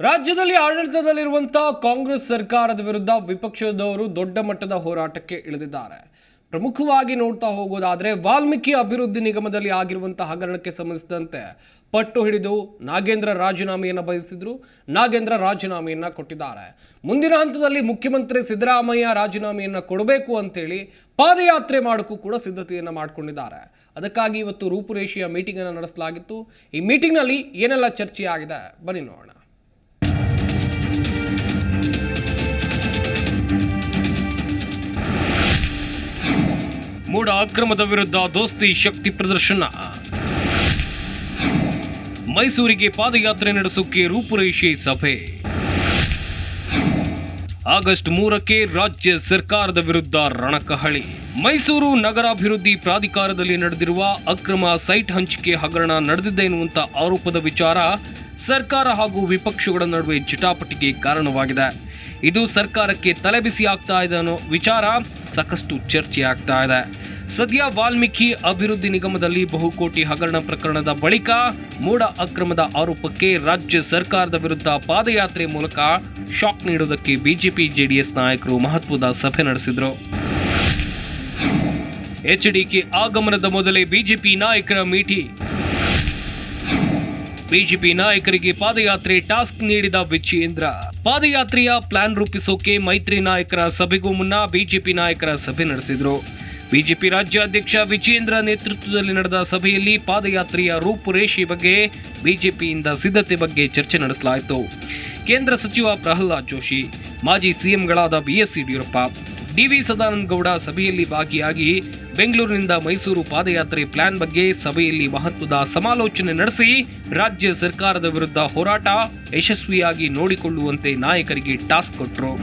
ರಾಜ್ಯದಲ್ಲಿ ಆಡಳಿತದಲ್ಲಿರುವಂತಹ ಕಾಂಗ್ರೆಸ್ ಸರ್ಕಾರದ ವಿರುದ್ಧ ವಿಪಕ್ಷದವರು ದೊಡ್ಡ ಮಟ್ಟದ ಹೋರಾಟಕ್ಕೆ ಇಳಿದಿದ್ದಾರೆ. ಪ್ರಮುಖವಾಗಿ ನೋಡ್ತಾ ಹೋಗೋದಾದ್ರೆ ವಾಲ್ಮೀಕಿ ಅಭಿವೃದ್ಧಿ ನಿಗಮದಲ್ಲಿ ಆಗಿರುವಂತಹ ಹಗರಣಕ್ಕೆ ಸಂಬಂಧಿಸಿದಂತೆ ಪಟ್ಟು ಹಿಡಿದು ನಾಗೇಂದ್ರ ರಾಜೀನಾಮೆಯನ್ನು ಬಯಸಿದ್ರು. ನಾಗೇಂದ್ರ ರಾಜೀನಾಮೆಯನ್ನು ಕೊಟ್ಟಿದ್ದಾರೆ. ಮುಂದಿನ ಹಂತದಲ್ಲಿ ಮುಖ್ಯಮಂತ್ರಿ ಸಿದ್ದರಾಮಯ್ಯ ರಾಜೀನಾಮೆಯನ್ನು ಕೊಡಬೇಕು ಅಂತೇಳಿ ಪಾದಯಾತ್ರೆ ಮಾಡೋಕ್ಕೂ ಕೂಡ ಸಿದ್ಧತೆಯನ್ನು ಮಾಡಿಕೊಂಡಿದ್ದಾರೆ. ಅದಕ್ಕಾಗಿ ಇವತ್ತು ರೂಪುರೇಷೆಯ ಮೀಟಿಂಗ್ ಅನ್ನು ನಡೆಸಲಾಗಿತ್ತು. ಈ ಮೀಟಿಂಗ್ನಲ್ಲಿ ಏನೆಲ್ಲ ಚರ್ಚೆ ಆಗಿದೆ ಬನ್ನಿ ನೋಡೋಣ. ಮೂಡ ಅಕ್ರಮದ ವಿರುದ್ಧ ದೋಸ್ತಿ ಶಕ್ತಿ ಪ್ರದರ್ಶನ. ಮೈಸೂರಿಗೆ ಪಾದಯಾತ್ರೆ ನಡೆಸೋಕೆ ರೂಪುರೇಷೆ ಸಭೆ. ಆಗಸ್ಟ್ 3ಕ್ಕೆ ರಾಜ್ಯ ಸರ್ಕಾರದ ವಿರುದ್ಧ ರಣಕಹಳಿ. ಮೈಸೂರು ನಗರಾಭಿವೃದ್ಧಿ ಪ್ರಾಧಿಕಾರದಲ್ಲಿ ನಡೆದಿರುವ ಅಕ್ರಮ ಸೈಟ್ ಹಂಚಿಕೆ ಹಗರಣ ನಡೆದಿದೆ ಎನ್ನುವಂತ ಆರೋಪದ ವಿಚಾರ ಸರ್ಕಾರ ಹಾಗೂ ವಿಪಕ್ಷಗಳ ನಡುವೆ ಜಟಾಪಟಿಗೆ ಕಾರಣವಾಗಿದೆ. ಇದು ಸರ್ಕಾರಕ್ಕೆ ತಲೆಬಿಸಿ ಆಗ್ತಾ ಇದೆ ಅನ್ನೋ ವಿಚಾರ ಸಾಕಷ್ಟು ಚರ್ಚೆ ಆಗ್ತಾ ಇದೆ. ಸದ್ಯ ವಾಲ್ಮೀಕಿ ಅಭಿವೃದ್ಧಿ ನಿಗಮದಲ್ಲಿ ಬಹುಕೋಟಿ ಹಗರಣ ಪ್ರಕರಣದ ಬಳಿಕ ಮೂಡ ಅಕ್ರಮದ ಆರೋಪಕ್ಕೆ ರಾಜ್ಯ ಸರ್ಕಾರದ ವಿರುದ್ಧ ಪಾದಯಾತ್ರೆ ಮೂಲಕ ಶಾಕ್ ನೀಡುವುದಕ್ಕೆ ಬಿಜೆಪಿ ಜೆಡಿಎಸ್ ನಾಯಕರು ಮಹತ್ವದ ಸಭೆ ನಡೆಸಿದರು. ಎಚ್ಡಿಕೆ ಆಗಮನದ ಮೊದಲೇ ಬಿಜೆಪಿ ನಾಯಕರ ಮೀಟಿಂಗ್. ಬಿಜೆಪಿ ನಾಯಕರಿಗೆ ಪಾದಯಾತ್ರೆ ಟಾಸ್ಕ್ ನೀಡಿದ ವಿಜೇಂದ್ರ. ಪಾದಯಾತ್ರೆಯ ಪ್ಲಾನ್ ರೂಪಿಸೋಕೆ ಮೈತ್ರಿ ನಾಯಕರ ಸಭೆಗೂ ಮುನ್ನ ಬಿಜೆಪಿ ನಾಯಕರ ಸಭೆ ನಡೆಸಿದ್ರು. ಬಿಜೆಪಿ ರಾಜ್ಯಾಧ್ಯಕ್ಷ ವಿಜೇಂದ್ರ ನೇತೃತ್ವದಲ್ಲಿ ನಡೆದ ಸಭೆಯಲ್ಲಿ ಪಾದಯಾತ್ರೆಯ ರೂಪುರೇಷೆ ಬಗ್ಗೆ, ಬಿಜೆಪಿಯಿಂದ ಸಿದ್ಧತೆ ಬಗ್ಗೆ ಚರ್ಚೆ ನಡೆಸಲಾಯಿತು. ಕೇಂದ್ರ ಸಚಿವ ಪ್ರಹ್ಲಾದ್ ಜೋಶಿ, ಮಾಜಿ ಸಿಎಂಗಳಾದ ಬಿಎಸ್ ಯಡಿಯೂರಪ್ಪ, ಡಿವಿ ಸದಾನಂದ ಗೌಡ ಸಭೆಯಲ್ಲಿ ಭಾಗಿಯಾಗಿ ಬೆಂಗಳೂರಿನಿಂದ ಮೈಸೂರು ಪಾದಯಾತ್ರೆ ಪ್ಲಾನ್ ಬಗ್ಗೆ ಸಭೆಯಲ್ಲಿ ಮಹತ್ವದ ಸಮಾಲೋಚನೆ ನಡೆಸಿ ರಾಜ್ಯ ಸರ್ಕಾರದ ವಿರುದ್ಧ ಹೋರಾಟ ಯಶಸ್ವಿಯಾಗಿ ನೋಡಿಕೊಳ್ಳುವಂತೆ ನಾಯಕರಿಗೆ ಟಾಸ್ಕ್ ಕೊಟ್ಟರು.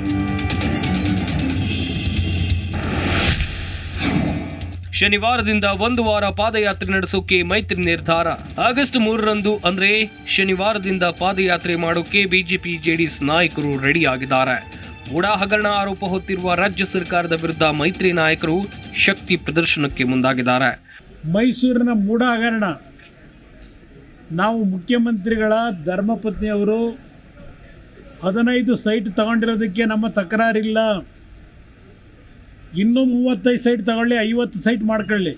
ಶನಿವಾರದಿಂದ ಒಂದು ವಾರ ಪಾದಯಾತ್ರೆ ನಡೆಸೋಕೆ ಮೈತ್ರಿ ನಿರ್ಧಾರ. ಆಗಸ್ಟ್ 3ರಂದು ಅಂದ್ರೆ ಶನಿವಾರದಿಂದ ಪಾದಯಾತ್ರೆ ಮಾಡೋಕೆ ಬಿಜೆಪಿ ಜೆಡಿಎಸ್ ನಾಯಕರು ರೆಡಿ ಆಗಿದ್ದಾರೆ. ಮೂಡ ಹಗರಣ ಆರೋಪ ಹೊತ್ತಿರುವ ರಾಜ್ಯ ಸರ್ಕಾರದ ವಿರುದ್ಧ ಮೈತ್ರಿ ನಾಯಕರು ಶಕ್ತಿ ಪ್ರದರ್ಶನಕ್ಕೆ ಮುಂದಾಗಿದ್ದಾರೆ. ಮೈಸೂರಿನ ಮೂಡ ಹಗರಣ, ನಾವು ಮುಖ್ಯಮಂತ್ರಿಗಳ ಧರ್ಮಪತ್ನಿಯವರು 15 ಸೈಟ್ ತಗೊಂಡಿರೋದಕ್ಕೆ ನಮ್ಮ ತಕರಾರಿಲ್ಲ. ಇನ್ನೂ 35 ಸೈಟ್ ತಗೊಳ್ಳಿ, 50 ಸೈಟ್ ಮಾಡ್ಕೊಳ್ಳಿ,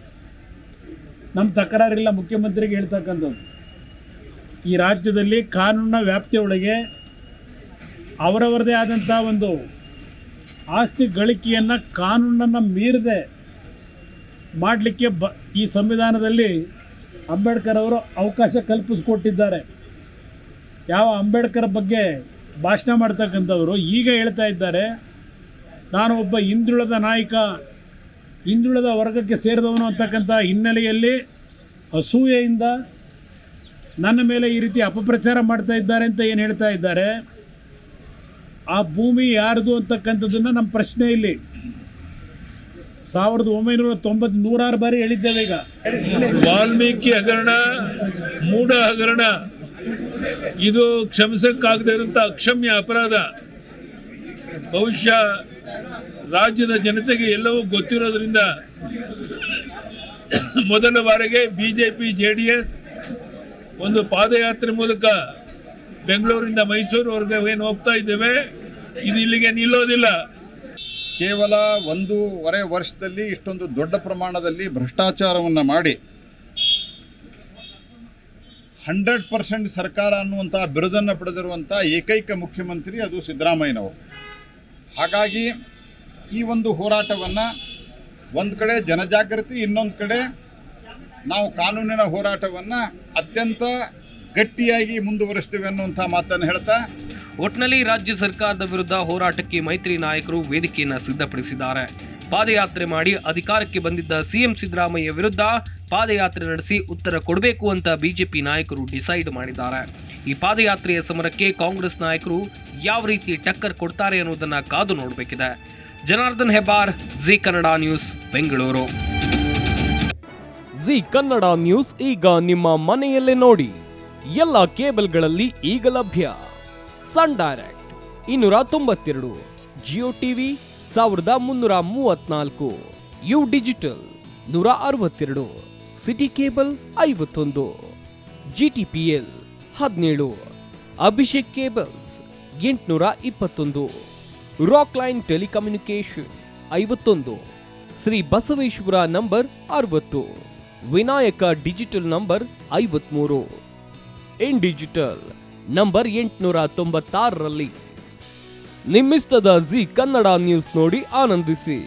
ನಮ್ಮ ತಕರಾರಿಲ್ಲ ಮುಖ್ಯಮಂತ್ರಿಗೆ ಹೇಳ್ತಕ್ಕಂಥದ್ದು. ಈ ರಾಜ್ಯದಲ್ಲಿ ಕಾನೂನಿನ ವ್ಯಾಪ್ತಿಯೊಳಗೆ ಅವರವರದೇ ಆದಂಥ ಒಂದು ಆಸ್ತಿ ಗಳಿಕೆಯನ್ನು ಕಾನೂನನ್ನು ಮೀರದೆ ಮಾಡಲಿಕ್ಕೆ ಈ ಸಂವಿಧಾನದಲ್ಲಿ ಅಂಬೇಡ್ಕರ್ ಅವರು ಅವಕಾಶ ಕಲ್ಪಿಸಿಕೊಟ್ಟಿದ್ದಾರೆ. ಯಾವ ಅಂಬೇಡ್ಕರ್ ಬಗ್ಗೆ ಭಾಷಣ ಮಾಡ್ತಕ್ಕಂಥವರು ಈಗ ಹೇಳ್ತಾ ಇದ್ದಾರೆ, ನಾನು ಒಬ್ಬ ಹಿಂದುಳಿದ ನಾಯಕ, ಹಿಂದುಳಿದ ವರ್ಗಕ್ಕೆ ಸೇರಿದವನು ಅಂತಕ್ಕಂಥ ಹಿನ್ನೆಲೆಯಲ್ಲಿ ಅಸೂಯೆಯಿಂದ ನನ್ನ ಮೇಲೆ ಈ ರೀತಿ ಅಪಪ್ರಚಾರ ಮಾಡ್ತಾ ಇದ್ದಾರೆ ಅಂತ ಏನು ಹೇಳ್ತಾ ಇದ್ದಾರೆ. ಆ ಭೂಮಿ ಯಾರ್ದು ಅಂತಕ್ಕಂಥದ್ದನ್ನು ನಮ್ಮ ಪ್ರಶ್ನೆ ಇಲ್ಲಿ 1990 106 ಬಾರಿ ಹೇಳಿದ್ದೇವೆ. ಈಗ ವಾಲ್ಮೀಕಿ ಹಗರಣ, ಮೂಡ ಹಗರಣ ಇದು ಕ್ಷಮಿಸಕ್ಕಾಗದೇ ಇರುವಂಥ ಅಕ್ಷಮ್ಯ ಅಪರಾಧ. ಬಹುಶಃ ರಾಜ್ಯದ ಜನತೆಗೆ ಎಲ್ಲವೂ ಗೊತ್ತಿರೋದ್ರಿಂದ ಮೊದಲ ಬಾರಿಗೆ ಬಿಜೆಪಿ ಜೆಡಿಎಸ್ ಒಂದು ಪಾದಯಾತ್ರೆ ಮೂಲಕ ಬೆಂಗಳೂರಿಂದ ಮೈಸೂರುವರೆಗೆ ಏನು ಹೋಗ್ತಾ ಇದ್ದೇವೆ, ಇದು ಇಲ್ಲಿಗೆ ನಿಲ್ಲೋದಿಲ್ಲ. ಕೇವಲ 1.5 ವರ್ಷದಲ್ಲಿ ಇಷ್ಟೊಂದು ದೊಡ್ಡ ಪ್ರಮಾಣದಲ್ಲಿ ಭ್ರಷ್ಟಾಚಾರವನ್ನು ಮಾಡಿ 100% ಸರ್ಕಾರ ಅನ್ನುವಂಥ ಬಿರುದನ್ನು ಪಡೆದಿರುವಂಥ ಏಕೈಕ ಮುಖ್ಯಮಂತ್ರಿ ಅದು ಸಿದ್ದರಾಮಯ್ಯನವರು. ಹಾಗಾಗಿ ಈ ಒಂದು ಹೋರಾಟವನ್ನು ಒಂದು ಕಡೆ ಜನಜಾಗೃತಿ, ಇನ್ನೊಂದು ಕಡೆ ನಾವು ಕಾನೂನಿನ ಹೋರಾಟವನ್ನು ಅತ್ಯಂತ ಗಟ್ಟಿಯಾಗಿ ಮುಂದುವರಿಸ್ತೇವೆ ಅನ್ನುವಂಥ ಮಾತನ್ನು ಹೇಳ್ತಾ, ಒಟ್ನಲ್ಲಿ ರಾಜ್ಯ ಸರ್ಕಾರದ ವಿರುದ್ಧ ಹೋರಾಟಕ್ಕೆ ಮೈತ್ರಿ ನಾಯಕರು ವೇದಿಕೆಯನ್ನು ಸಿದ್ಧಪಡಿಸಿದ್ದಾರೆ. ಪಾದಯಾತ್ರೆ ಮಾಡಿ ಅಧಿಕಾರಕ್ಕೆ ಬಂದಿದ್ದ ಸಿಎಂ ಸಿದ್ದರಾಮಯ್ಯ ವಿರುದ್ಧ ಪಾದಯಾತ್ರೆ ನಡೆಸಿ ಉತ್ತರ ಕೊಡಬೇಕು ಅಂತ ಬಿಜೆಪಿ ನಾಯಕರು ಡಿಸೈಡ್ ಮಾಡಿದ್ದಾರೆ. ಈ ಪಾದಯಾತ್ರೆಯ ಸಮರಕ್ಕೆ ಕಾಂಗ್ರೆಸ್ ನಾಯಕರು ಯಾವ ರೀತಿ ಟಕ್ಕರ್ ಕೊಡ್ತಾರೆ ಅನ್ನೋದನ್ನ ಕಾದು ನೋಡಬೇಕಿದೆ. Janardhan Hebbar, Zee Kannada news, Bengaluru. Zee Kannada news ಈಗ ನಿಮ್ಮ ಮನೆಯಲ್ಲೇ ನೋಡಿ. ಎಲ್ಲ ಕೇಬಲ್ಗಳಲ್ಲಿ ಈಗ ಲಭ್ಯ. Sun Direct 292, Jio TV 1334, U digital 162, city cable 51, GTPL 17, Abhishek cables 821, rock line telecommunication 51, Shri Basaveshwara number 60, Vinayaka digital number 53, in digital number 896ರಲ್ಲಿ. ನಿಮ್ಮಿಸ್ತದ ಜಿ ಕನ್ನಡ ನ್ಯೂಸ್ ನೋಡಿ ಆನಂದಿಸಿ.